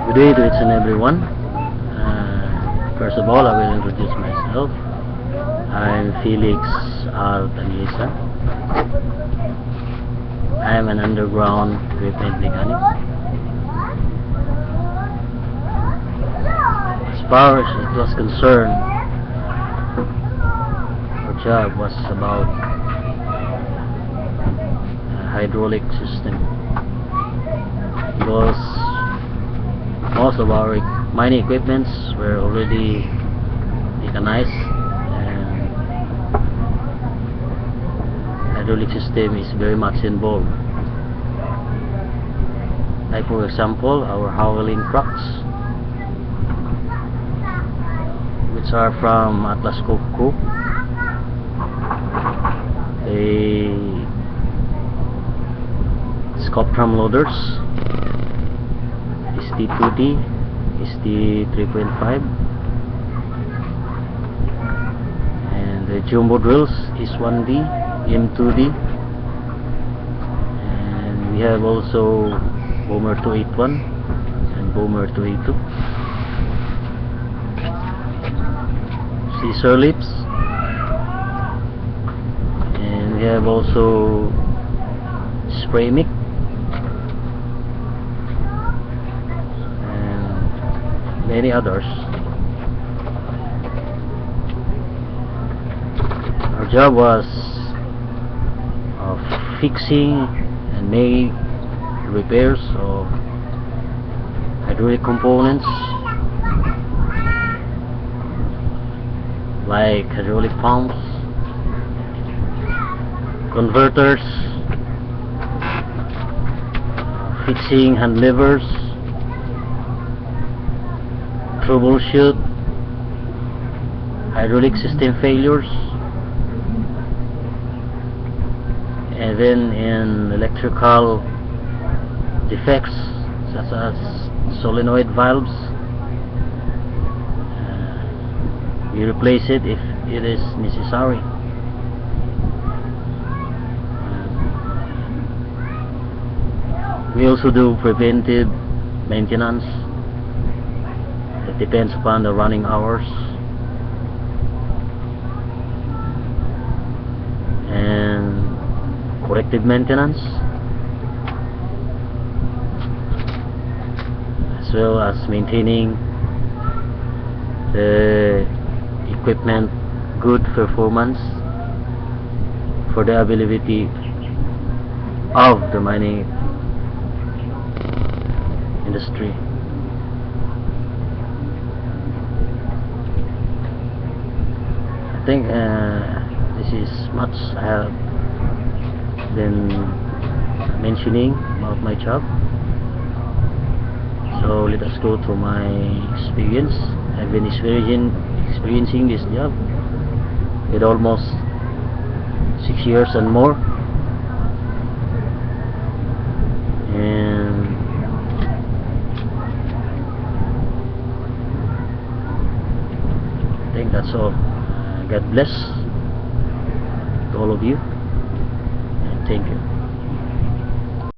Good day to each and everyone. First of all, I will introduce myself. I'm Felix Artaniesa. I am an underground equipment mechanic. As far as it was concerned, our job was about a hydraulic system, because most of our mining equipments were already mechanized, and hydraulic system is very much involved. Like for example, our hauling trucks, which are from Atlas Copco. The scope drum loaders is T2D, is the 3.5, and the jumbo drills is 1D, M2D, and we have also Boomer 281 and Boomer 282, scissor lips, and we have also spray mic, many others. Our job was of fixing and make repairs of hydraulic components like hydraulic pumps, converters, fixing hand levers, troubleshoot hydraulic system failures, and then in electrical defects such as solenoid valves, we replace it if it is necessary. We also do preventive maintenance. It depends upon the running hours, and corrective maintenance, as well as maintaining the equipment good performance for the availability of the mining industry. I think this is much I have been mentioning about my job. So let us go to my experience. I've been experiencing this job with almost 6 years and more, and I think that's all. God bless to all of you, and thank you.